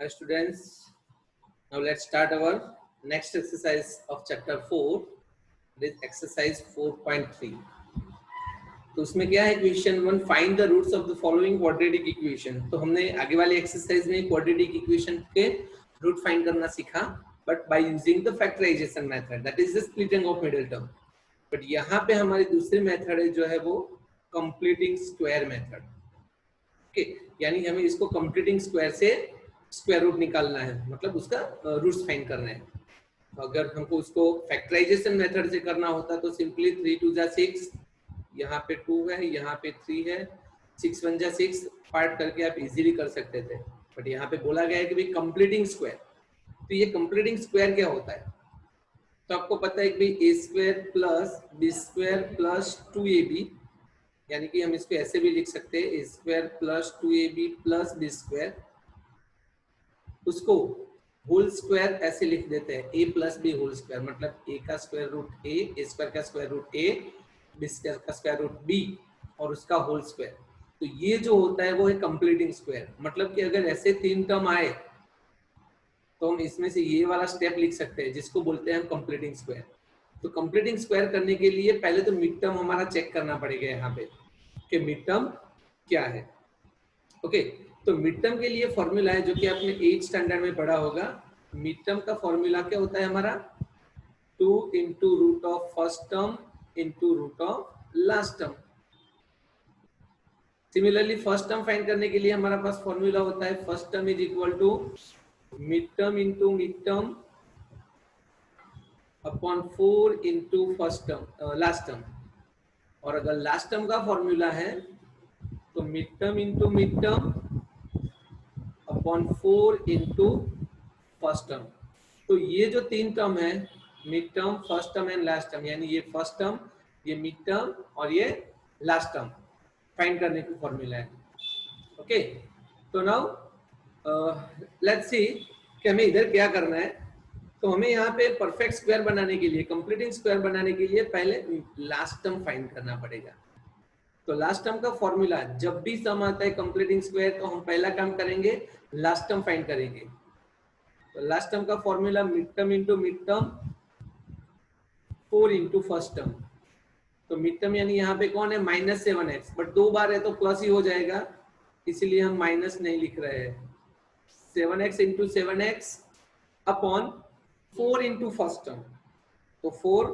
Hi students, now let's start our next exercise of chapter 4. It is exercise 4.3. तो उसमें क्या है question 1 find the roots of the following quadratic equation. तो हमने आगे वाली एक्सरसाइज में क्वाड्रेटिक इक्वेशन के रूट फाइंड करना सीखा but by using the factorization method, that is the splitting of middle term. But यहाँ पे हमारी दूसरी मेथड है जो है वो कंप्लीटिंग स्क्वायर मेथड। ओके, यानी हमें इसको कंप्लीटिंग स्क्वायर से स्क्वायर रूट निकालना है, मतलब उसका रूट्स फाइंड करना है। अगर हमको उसको फैक्टराइजेशन मेथड से करना होता तो सिंपली 3 2 जा 6, यहाँ पे 2 है, यहाँ पे 3 है, 6 1 जा 6 पार्ट करके आप इजीली कर सकते थे। बट यहाँ पे बोला गया है कि भाई कंप्लीटिंग स्क्वायर। तो ये कंप्लीटिंग स्क्वायर क्या होता है? तो आपको पता है कि भाई A square plus B square plus 2ab, यानी कि हम इसको ऐसे भी लिख सकते हैं A square plus 2ab plus B square, उसको होल स्क्वायर ऐसे लिख देते हैं A plus B whole square, मतलब ए का स्क्वायर रूट ए स्क्वायर का square root A, B square का स्क्वायर रूट बी और उसका होल स्क्वायर। तो ये जो होता है वो है कंप्लीटिंग स्क्वायर। मतलब कि अगर ऐसे तीन टर्म आए तो हम इसमें से ये वाला स्टेप लिख सकते हैं जिसको बोलते हैं हम कंप्लीटिंग स्क्वायर। तो कंप्लीटिंग स्क्वायर करने के लिए पहले तो मिड टर्म हमारा चेक करना पड़ेगा यहाँ पे कि मिड टर्म क्या है। ओके, तो मिड टर्म के लिए फॉर्मूला है जो कि आपने 8th स्टैंडर्ड में पढ़ा होगा। मिड टर्म का फॉर्मूला क्या होता है हमारा? 2 into root of first term into root of last term. Similarly first term find करने के लिए हमारा पास फॉर्मूला होता है first term is equal to mid term into mid term upon 4 into first term last term. और अगर last term का फॉर्मूला है तो mid term into mid term upon 4 into first term. तो ये जो तीन टर्म है mid term first term and last term, यानी ये फर्स्ट टर्म, ये मिड टर्म और ये लास्ट टर्म फाइंड करने का फॉर्मूला है। ओके, तो नाउ लेट्स सी कि हमें इधर क्या करना है। तो हमें यहाँ पे परफेक्ट स्क्वायर बनाने के लिए, कंप्लीटिंग स्क्वायर बनाने के लिए पहले लास्ट टर्म फाइंड करना पड़ेगा। तो लास्ट टर्म का फॉर्मूला, जब भी सम आता है कंप्लीटिंग स्क्वायर तो हम पहला काम करेंगे लास्ट टर्म फाइंड करेंगे। तो लास्ट टर्म का formula mid term into mid term 4 into first term. तो मिड टर्म यानी यहाँ पे कौन है? -7x, बट दो बार है तो प्लस ही हो जाएगा, इसीलिए हम माइनस नहीं लिख रहे हैं। 7x into 7x upon 4 into first term, तो 4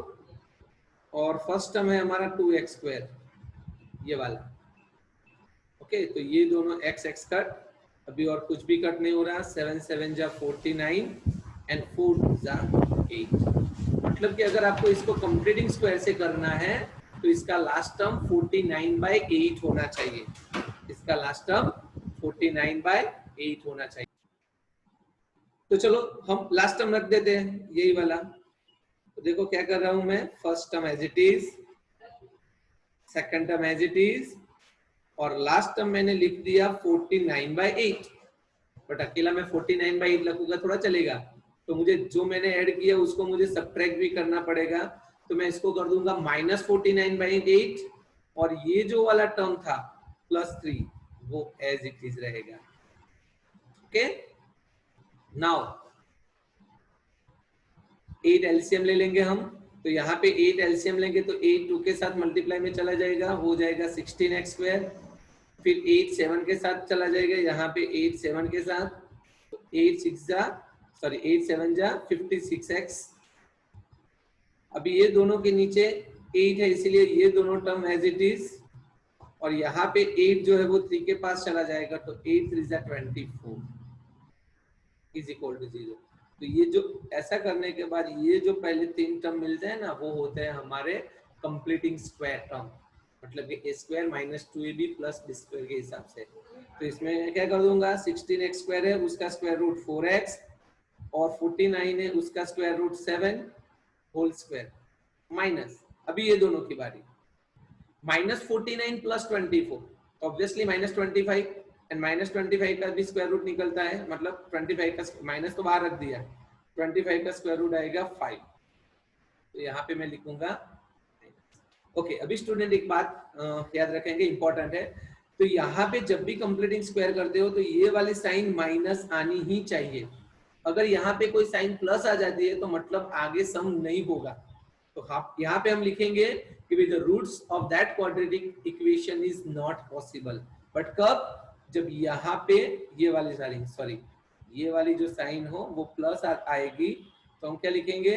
और फर्स्ट टर्म है हमारा 2x स्क्वायर, ये वाला। ओके, तो ये दोनों x x कट, अभी और कुछ भी कट नहीं हो रहा। 7 7 जा 49 एंड 4 2 जा 8। मतलब कि अगर आपको इसको कंप्लीटिंग स्क्वायर से करना है तो इसका लास्ट टर्म 49/8 होना चाहिए। इसका लास्ट टर्म 49/8 होना चाहिए। तो चलो हम लास्ट टर्म रख देते हैं यही वाला। तो देखो क्या कर रहा हूं मैं, first term as it is, second term as it is, और लास्ट टर्म मैंने लिख दिया 49/8। बट अकेला मैं 49/8 लिखूंगा थोड़ा चलेगा, तो मुझे जो मैंने ऐड किया उसको मुझे सब्ट्रैक्ट भी करना पड़ेगा। तो मैं इसको कर दूंगा -49/8 और ये जो वाला टर्म था +3 वो एज इट इज रहेगा। ओके, नाउ 8 एलसीएम ले लेंगे हम। तो यहाँ पे 8 एलसीएम लेंगे तो 8 2 के साथ मल्टीप्लाई में चला जाएगा, हो जाएगा 16x स्क्वायर। फिर 8 7 के साथ चला जाएगा, यहाँ पे 8 7 के साथ, तो 8 7 जा 56x। अभी ये दोनों के नीचे 8 है इसलिए ये दोनों टर्म एज इट इज, और यहाँ पे 8 जो है वो 3 के पास चला जाएगा, तो 8 3 जा 24 इज इक्वल टू 0। तो ये जो ऐसा करने के बाद ये जो पहले तीन टर्म मिलते हैं ना वो होते हैं हमारे कंप्लीटिंग स्क्वायर टर्म, मतलब कि a square minus 2ab plus b square के हिसाब से। तो इसमें क्या कर दूंगा, 16x स्क्वायर है उसका स्क्वायर रूट 4x और 49 है उसका square root 7 whole square minus, अभी ये दोनों की बारी, -49 प्लस 24, ऑब्वियसली -25 एंड -25 का भी स्क्वायर रूट निकलता है, मतलब 25 का माइनस तो बाहर रख दिया, 25 का स्क्वायर रूट आएगा 5। तो यहाँ पे मैं लिखूंगा। ओके, अभी स्टूडेंट एक बात याद रखेंगे, इंपॉर्टेंट है। तो यहाँ पे जब भी कंप्लीटिंग स्क्वायर करते हो तो ये वाली साइन माइनस आनी ही चाहिए। अगर यहाँ पे कोई साइन प्लस आ जाती है तो मतलब आगे सम नहीं होगा। तो यहाँ पे हम लिखेंगे कि with the roots of that quadratic equation is not possible. But कब? जब यहाँ पे ये वाली साइन, सॉरी ये वाली जो साइन हो वो प्लस आएगी तो हम क्या लिखेंगे?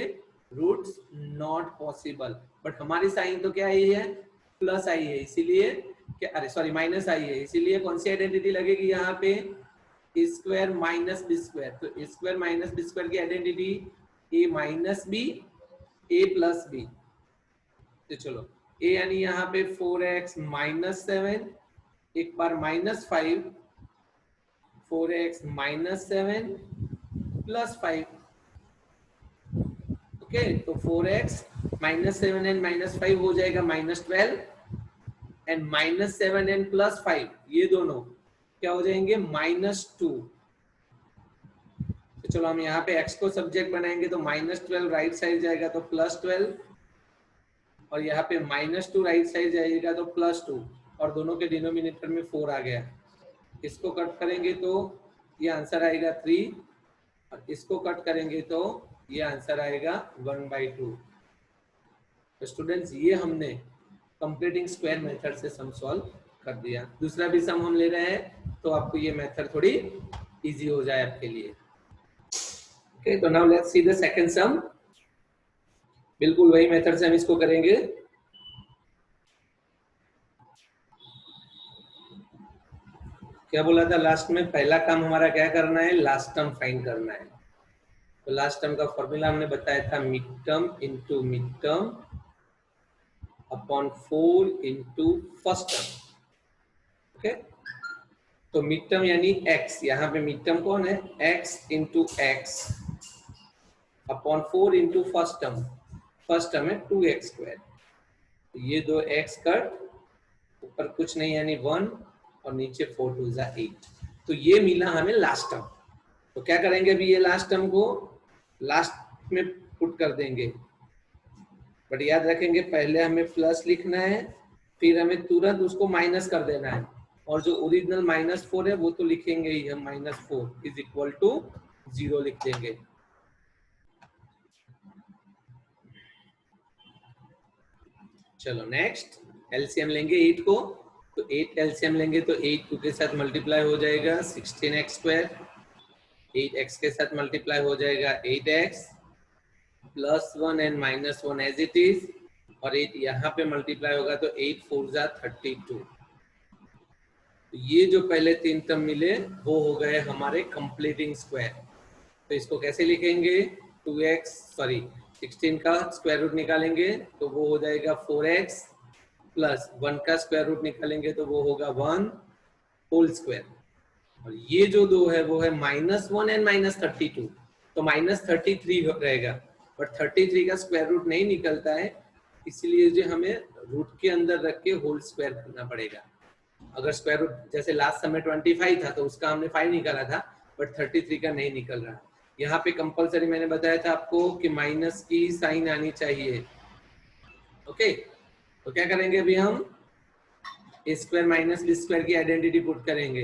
Roots not possible. बट हमारी साइन तो क्या आई है? प्लस आई है, इसीलिए क्या, अरे सॉरी माइनस आई है, इसीलिए कौन सी आइडेंटिटी लगेगी यहाँ पे? Square minus B square. तो स्क्वायर माइनस बी स्क्वायर की identity a minus B A plus B. तो चलो ए यानी यहाँ पे 4x माइनस 7, एक बार minus 5, 4x minus 7 plus 5। Okay, तो 4x माइनस 7 एंड माइनस 5 हो जाएगा minus 12 and minus 7 and plus 5 ये दोनों क्या हो जाएंगे? माइनस 2। तो चलो हम यहाँ पे x को सब्जेक्ट बनाएंगे तो माइनस 12 राइट साइड जाएगा तो प्लस 12, और यहाँ पे माइनस 2 राइट साइड जाएगा तो प्लस 2, और दोनों के डिनोमिनेटर में 4 आ गया। इसको कट करेंगे तो ये आंसर आएगा 3, और इसको कट करेंगे तो ये आंसर आएगा 1/2। तो स्टूडेंट्स ये हमने कंप्लीटिंग स्क्वायर मेथड से सम सॉल्व कर दिया। दूसरा भी सम हम ले रहे हैं तो आपको ये मेथड थोड़ी इजी हो जाए आपके लिए। ओके, तो now let's see the second सम। बिल्कुल वही मेथड से हम इसको करेंगे। क्या बोला था लास्ट में? पहला काम हमारा क्या करना है? लास्ट टर्म फाइंड करना है। तो लास्ट टर्म का फॉर्मूला हमने बताया था mid term into mid term upon 4 into first term. Okay, तो मिड टर्म यानी x, यहाँ पे मिड टर्म कौन है? x into x upon 4 into first term. First term है 2x स्क्वायर। तो ये दो x कट, ऊपर कुछ नहीं यानी 1, और नीचे 4 2 8। तो ये मिला हमें लास्ट टर्म। तो क्या करेंगे अभी? ये लास्ट टर्म को लास्ट में पुट कर देंगे, बट याद रखेंगे पहले हमें प्लस लिखना है, फिर हमें तुरंत उसको माइनस कर देना है, और जो ओरिजिनल -4 है वो तो लिखेंगे ही हम, -4 इज इक्वल टू 0 लिख देंगे। चलो नेक्स्ट एलसीएम लेंगे 8 को। तो 8 एलसीएम लेंगे तो 8 2 के साथ मल्टीप्लाई हो जाएगा 16x स्क्वायर, 8x के साथ मल्टीप्लाई हो जाएगा 8x plus 1 and minus 1 as it is, और 8 यहाँ पे मल्टीप्लाई होगा तो 8 4 जा 32। तो ये जो पहले 3 टर्म मिले वो हो गए हमारे कंप्लीटिंग स्क्वायर। तो इसको कैसे लिखेंगे? 2x सॉरी 16 का स्क्वायर रूट निकालेंगे तो वो हो जाएगा 4x, प्लस 1 का स्क्वायर रूट निकालेंगे तो वो होगा 1 होल स्क्वायर, और ये जो दो है वो है -1 एंड -32, तो -33 रहेगा। बट 33 का स्क्वायर रूट नहीं निकलता है, इसलिए जो हमें रूट के अंदर रख के होल स्क्वायर करना पड़ेगा। अगर स्क्वायर रूट जैसे लास्ट समय 25 था तो उसका हमने 5 निकाला था, बट 33 का नहीं निकल रहा। यहाँ पे कंपलसरी मैंने बताया था आपको कि माइनस की साइन आनी चाहिए। ओके, तो क्या करेंगे अभी हम? A square minus B square की आइडेंटिटी पुट करेंगे।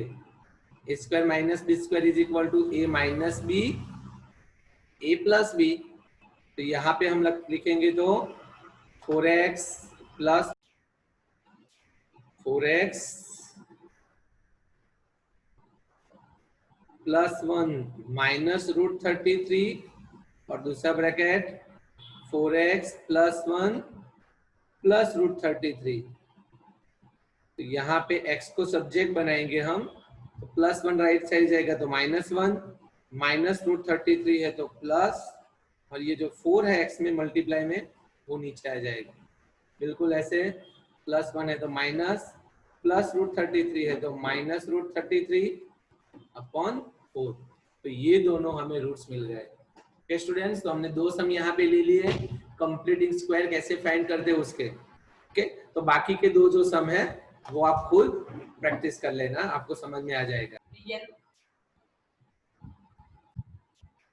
A square minus B square is equal to A minus B A plus B. तो यहाँ पे हम लिखेंगे तो 4x plus 4x plus 1 minus root 33, और दूसरा bracket 4x plus 1 plus root 33। तो यहाँ पे x को सब्जेक्ट बनाएंगे हम, तो प्लस 1 राइट साइड जाएगा तो -1, माइनस रूट 33 है तो प्लस, और ये जो 4 है x में मल्टीप्लाई में वो नीचे आ जाएगा। बिल्कुल ऐसे, +1 है तो माइनस, प्लस रूट 33 है तो माइनस रूट 33 अपॉन 4। तो ये दोनों हमें रूट्स मिल गए। ओके स्टूडेंट्स, तो हमने दो सम यहाँ पे ले लिए, कंप्लीटिंग स्क्वायर कैसे फाइंड करते हैं उसके। ओके, तो बाकी के दो जो सम है वो आप खुद प्रैक्टिस कर लेना, आपको समझ में आ जाएगा।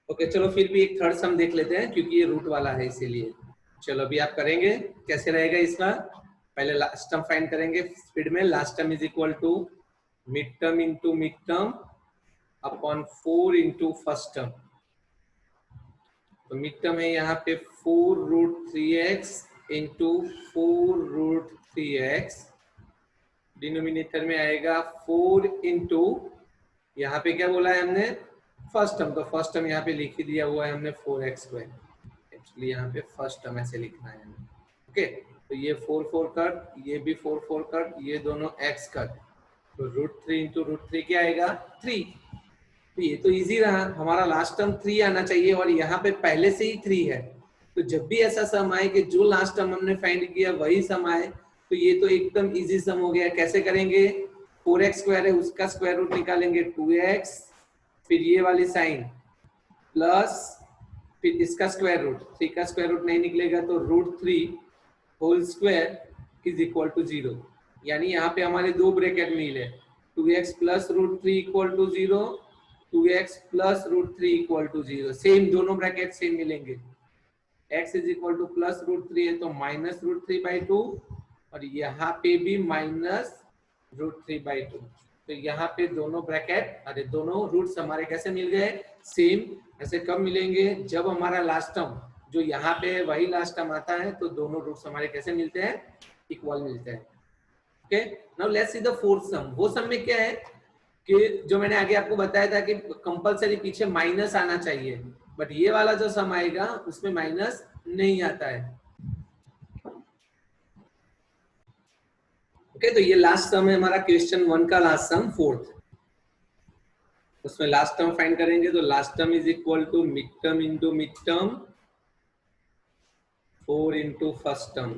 ओके, चलो फिर भी एक थर्ड सम देख लेते हैं क्योंकि ये रूट वाला है इसीलिए। चलो अभी आप करेंगे, कैसे रहेगा इसका? पहले लास्ट टर्म फाइंड करेंगे स्पीड में। Last term is equal to mid term into mid term upon 4 into first term. तो मिड टर्म है यहाँ पे 4√3x इंटू 4√3x, डिनोमिनेटर में आएगा 4 इंटू, यहाँ पे क्या बोला है हमने, फर्स्ट टर्म, तो फर्स्ट टर्म यहाँ पे लिख ही दिया हुआ है हमने 4x²। एक्चुअली यहाँ पे फर्स्ट टर्म ऐसे लिखना है हमें। ओके, तो ये 4 कट, ये भी 4 कट, ये दोनों x कट, तो √3 इंटू √3 क्या आएगा 3। तो ये तो इजी रहा, हमारा लास्ट टर्म 3 आना चाहिए और यहाँ पे पहले से ही 3 है। तो जब भी ऐसा सम आए कि जो लास्ट टर्म हमने फाइंड किया वही सम आए, तो ये तो एकदम इजी सम हो गया। कैसे करेंगे, 4x² है उसका स्क्वायर रूट निकालेंगे 2x, फिर ये वाली साइन प्लस, फिर इसका स्क्वायर रूट, 3 का स्क्वायर रूट नहीं निकलेगा तो √3 whole square is equal to 0। यानी यहाँ पे हमारे दो ब्रैकेट मिले, 2x plus √3 equal to 0, 2x plus √3 equal to 0, same दोनों ब्रैकेट सेम मिलेंगे। x is equal to plus √3 है तो माइनस √3/2, और यहाँ पे भी माइनस √3/2। तो यहाँ पे दोनों ब्रैकेट, अरे दोनों रूट्स हमारे कैसे मिल गए, सेम। ऐसे कब मिलेंगे, जब हमारा लास्ट टर्म जो यहाँ पे वही लास्ट टर्म आता है, तो दोनों रूट्स हमारे कैसे मिलते हैं, इक्वल मिलते हैं। Okay, now let's see the fourth सम। वो सम में क्या है कि जो मैंने आगे आपको बताया था कि कंपलसरी पीछे माइनस आना चाहिए, बट ये वाला जो सम आएगा उसमें माइनस नहीं आता है। ओके, तो ये लास्ट सम है हमारा क्वेश्चन 1 का लास्ट सम, फोर्थ। उसमें लास्ट टर्म फाइंड करेंगे, तो last term is equal to mid term into mid term 4 into first term.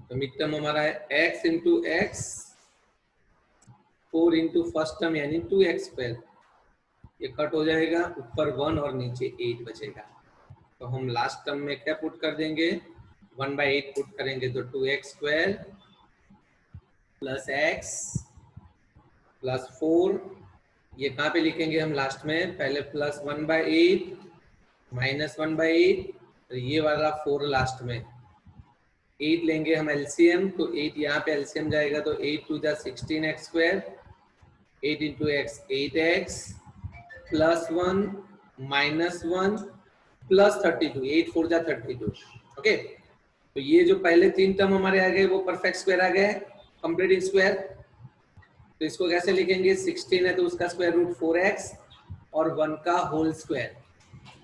तो मिड टर्म हमारा है x into x, 4 into first term यानी 2x²। ये कट हो जाएगा, ऊपर 1 और नीचे 8 बचेगा। तो हम लास्ट टर्म में क्या पुट कर देंगे, 1/8 पुट करेंगे, तो 2x² प्लस x प्लस 4, ये कहाँ पे लिखेंगे हम लास्ट में, पहले प्लस 1/8 माइनस 1/8, तो ये वाला 4 लास्ट में, 8 लेंगे हम एलसीएम, तो 8 यहाँ पे एलसीएम जाएगा, तो 8 to the 16x², 8 into x 8x plus 1 minus 1 plus 32, 8 4 जा 32। ओके, तो ये जो पहले 3 टर्म हमारे आ गए वो परफेक्ट स्क्वायर आ गए, कंप्लीट स्क्वायर। तो इसको कैसे लिखेंगे, 16 है तो उसका स्क्वायर रूट 4x और 1 का होल स्क्वायर।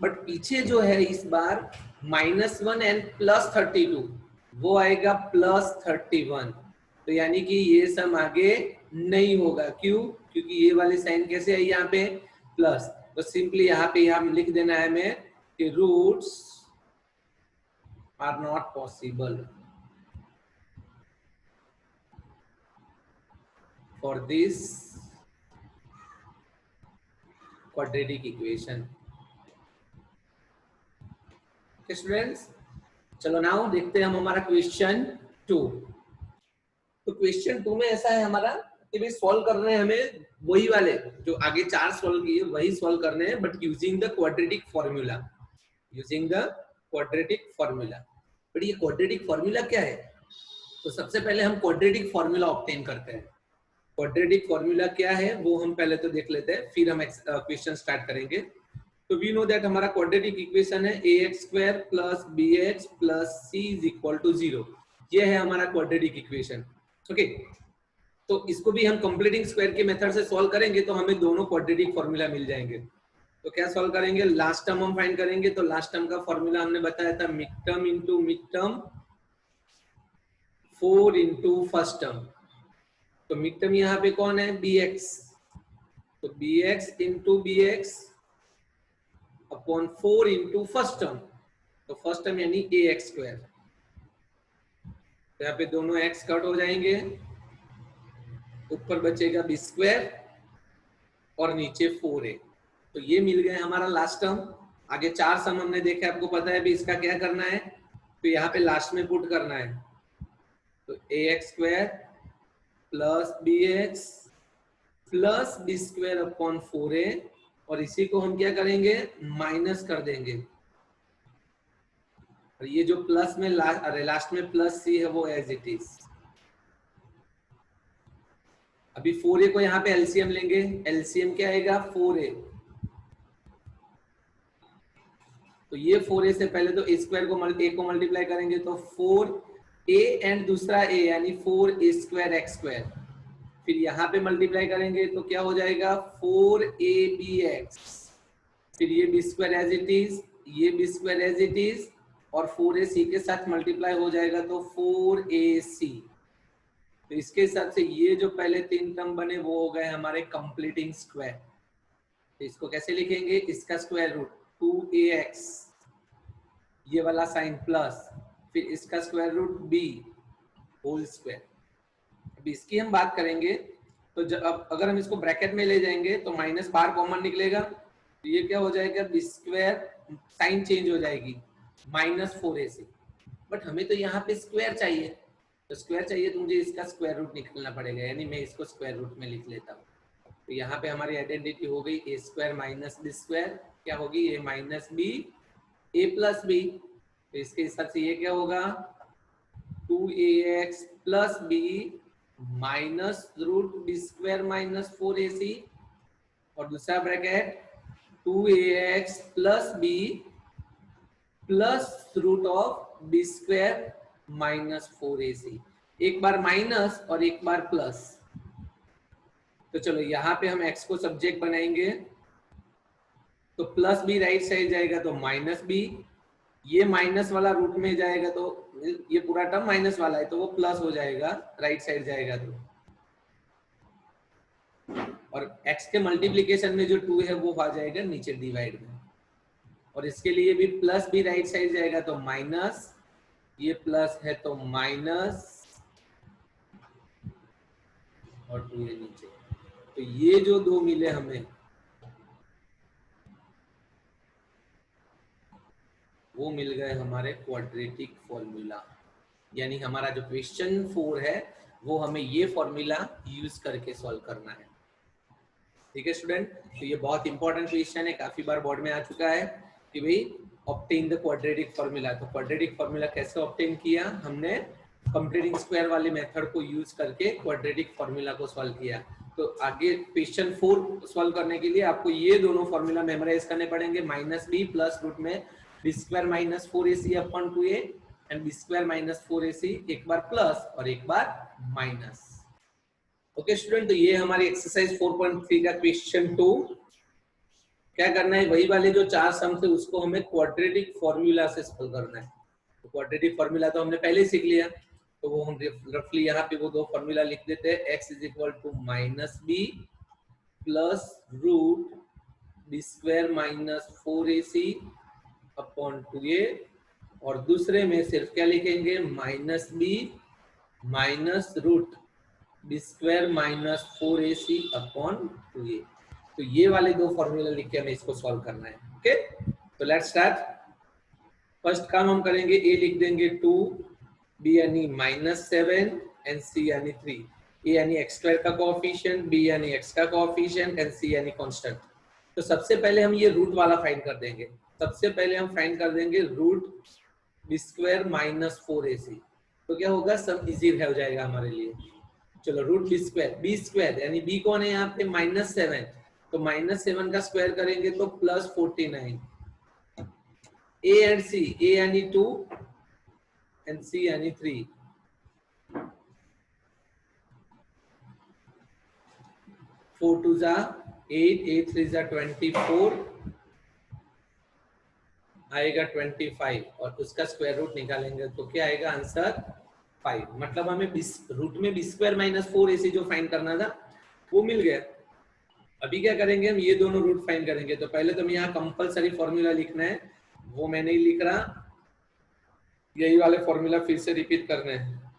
बट पीछे जो है इस बार -1 एंड प्लस 32, वो आएगा प्लस 31। तो यानी कि ये सम आगे नहीं होगा। क्यों, क्योंकि ये वाली साइन कैसे आई यहाँ पे, प्लस। तो सिंपली यहाँ पे हम लिख देना है हमें कि roots are not possible for this quadratic equation। okay students, चलो नाउ देखते हैं हम हमारा क्वेश्चन 2। तो क्वेश्चन 2 में ऐसा है हमारा कि भाई सॉल्व करने हैं हमें वही वाले जो आगे 4 सॉल्व किए, वही सॉल्व करने हैं, but using the quadratic formula, using the quadratic formula. But ये क्वाड्रेटिक फॉर्मूला क्या है, तो सबसे पहले हम क्वाड्रेटिक फॉर्मूला ऑब्टेन करते हैं। क्वाड्रेटिक फॉर्मूला क्या है वो हम पहले तो देख लेते हैं, फिर हम क्वेश्चन स्टार्ट करेंगे। तो वी नो दैट हमारा क्वाड्रेटिक इक्वेशन है ax² plus bx plus c is equal to 0। ये है हमारा क्वाड्रेटिक इक्वेशन। ओके, तो इसको भी हम कंप्लीटिंग स्क्वायर के मेथड से सॉल्व करेंगे, तो हमें दोनों क्वाड्रेटिक फॉर्मूला मिल जाएंगे। तो क्या सॉल्व करेंगे, लास्ट टर्म हम फाइंड करेंगे। तो लास्ट टर्म का फॉर्मूला हमने बताया था mid term into mid term 4 into first term. तो मिड टर्म यहाँ पे कौन है, bx, तो bx into bx upon 4 into first term, तो फर्स्ट टर्म यानी ax²। तो यहाँ पे दोनों x कट हो जाएंगे, ऊपर बचेगा b² और नीचे 4a। तो ये मिल गए हमारा लास्ट टर्म। आगे 4 सम हमने देखे, आपको पता है भी इसका क्या करना है, तो यहाँ पे लास्ट में पुट करना है। तो ax² plus bx plus b² upon 4a, और इसी को हम क्या करेंगे, माइनस कर देंगे। और ये जो प्लस में लास्ट में प्लस c है वो एज इट इज। अभी 4a को यहाँ पे एलसीएम लेंगे, एलसीएम क्या आएगा 4a, तो ये 4a से पहले तो a स्क्वायर को a को मल्टीप्लाई करेंगे तो 4a एंड दूसरा a यानी 4a स्क्वायर एक्स स्क्वायर, फिर यहाँ पे मल्टीप्लाई करेंगे तो क्या हो जाएगा 4abx, फिर ये b square as it is, ये b square as it is, और 4ac के साथ मल्टीप्लाई हो जाएगा तो 4ac। तो इसके हिसाब से ये जो पहले 3 टर्म बने वो हो गए हमारे कंप्लीटिंग स्क्वायर। तो इसको कैसे लिखेंगे, इसका स्क्वायर रूट 2ax, ये वाला साइन प्लस, फिर इसका square root b whole square. अभी इसकी हम बात करेंगे तो जब अब अगर हम इसको ब्रैकेट में ले जाएंगे तो माइनस बाहर कॉमन निकलेगा, तो ये क्या हो जाएगा b स्क्वायर, साइन चेंज हो जाएगी -4ac, बट हमें तो यहाँ पे स्क्वायर चाहिए, तो स्क्वायर चाहिए तो मुझे इसका स्क्वायर रूट निकालना पड़ेगा, यानी मैं इसको स्क्वायर रूट में लिख लेता हूँ। तो यहाँ पे हमारी आइडेंटिटी हो गई a square minus b square, क्या होगी a minus b a plus b, तो इसके हिसाब से ये क्या होगा 2ax plus b minus root b square minus 4ac, और दूसरा bracket 2ax plus b plus root of b square minus 4ac, एक बार माइनस और एक बार प्लस। तो चलो यहाँ पे हम x को सब्जेक्ट बनाएंगे, तो प्लस b राइट साइड जाएगा तो माइनस b, ये माइनस वाला रूट में जाएगा तो ये पूरा टर्म माइनस वाला है तो वो प्लस हो जाएगा, राइट साइड जाएगा तो, और x के मल्टीप्लिकेशन में जो 2 है वो आ जाएगा नीचे डिवाइड में, और इसके लिए भी प्लस b राइट साइड जाएगा तो माइनस, ये प्लस है तो माइनस, और 2 ये नीचे। तो ये जो दो मिले हमें वो मिल गए हमारे क्वाड्रेटिक फॉर्मूला, यानी हमारा जो क्वेश्चन 4 है वो हमें ये फॉर्मूला यूज करके सॉल्व करना है। ठीक है स्टूडेंट, तो ये बहुत इंपॉर्टेंट क्वेश्चन है, काफी बार बोर्ड में आ चुका है कि भाई ऑब्टेन द क्वाड्रेटिक फॉर्मूला। तो क्वाड्रेटिक फॉर्मूला कैसे ऑब्टेन किया, हमने कंप्लीटिंग स्क्वायर वाले मेथड को यूज करके क्वाड्रेटिक फॉर्मूला को सॉल्व किया। तो आगे क्वेश्चन 4 सॉल्व करने के लिए आपको ये दोनों फॉर्मूला मेमोराइज करने पड़ेंगे, माइनस b प्लस रूट में b square minus 4ac upon 2a and b square minus 4ac, एक बार प्लस और एक बार माइनस। ओके स्टूडेंट, तो ये हमारी एक्सरसाइज 4.3 का क्वेश्चन 2। क्या करना है, वही वाले जो 4 सम थे उसको हमें क्वाड्रेटिक फॉर्मूला से सॉल्व करना है। तो क्वाड्रेटिक फॉर्मूला तो हमने पहले सीख लिया, तो वो हम रफली यहाँ पे वो दो फॉर्मूला लिख देते हैं, x is equal to minus b plus root b square minus 4ac upon 2a, और दूसरे में सिर्फ क्या लिखेंगे minus b minus root b square minus 4ac upon 2a। तो ये वाले दो फॉर्मूला लिख के हमें इसको सॉल्व करना है। ओके, तो लेट्स स्टार्ट। फर्स्ट काम हम करेंगे, a लिख देंगे 2, b यानी -7 एंड c यानी 3, a यानी x स्क्वायर का कोएफिशिएंट, b यानी x का कोएफिशिएंट एंड c यानी कांस्टेंट। तो सबसे पहले हम ये रूट वाला फाइंड कर देंगे। सबसे पहले हम फाइंड कर देंगे root b square minus 4ac, तो क्या होगा, सब इजी हो जाएगा हमारे लिए। चलो रूट b स्क्वायर यानी b कौन है यहाँ पे -7, तो -7 का स्क्वायर करेंगे तो +49, a एंड c, a यानी 2 एंड c यानी 3, 4 2 जा 8, 8 3 जा 24 आएगा 25, और उसका स्क्वायर रूट निकालेंगे तो क्या आएगा आंसर 5। मतलब हमें रूट में b स्क्वायर माइनस 4ac जो फाइंड करना था वो मिल गया। अभी क्या करेंगे, हम ये दोनों रूट फाइंड करेंगे। तो पहले तो हम यहाँ कंपलसरी फॉर्मूला लिखना है, वो मैं नहीं लिख रहा, यही वाले फॉर्मूला फिर से रिपीट करने हैं,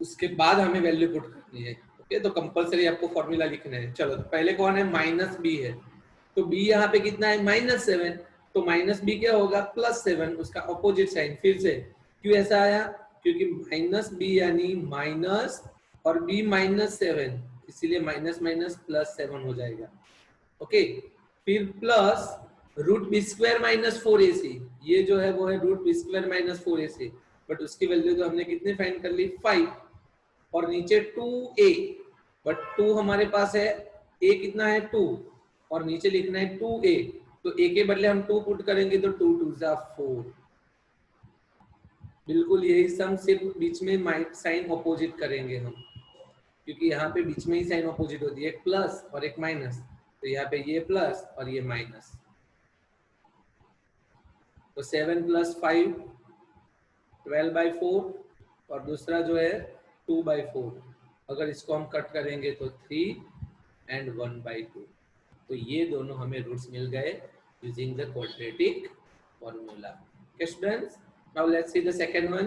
उसके बाद हमें वैल्यू पुट करनी है। ओके, तो कंपलसरी आपको फॉर्मूला लिखना है। चलो, तो पहले कौन है, माइनस b है, तो b यहाँ पे कितना है -7, तो माइनस b क्या होगा +7, उसका अपोजिट साइन। फिर से क्यों ऐसा आया, क्योंकि माइनस b यानी माइनस और b -7, इसीलिए माइनस माइनस +7 हो जाएगा। ओके, फिर plus root b square minus 4ac, ये जो है वो है root b square minus 4ac, but उसकी वैल्यू तो हमने कितने फाइंड कर ली 5, और नीचे 2a, बट 2 हमारे पास है, a कितना है 2 और नीचे लिखना है 2a, तो a के बदले हम 2 पुट करेंगे तो 2 2 जा 4। बिल्कुल यही सम, सिर्फ बीच में साइन ऑपोजिट करेंगे हम, क्योंकि यहाँ पे बीच में ही साइन ऑपोजिट होती है, एक प्लस और एक माइनस, तो यहाँ पे ये प्लस और ये माइनस। तो 7 + 5 12/4 और दूसरा जो है 2/4। अगर इसको हम कट करेंगे तो 3 and 1/2। तो ये दोनों हमें रूट्स मिल गए using the quadratic formula. Okay, students, now let's see the second one.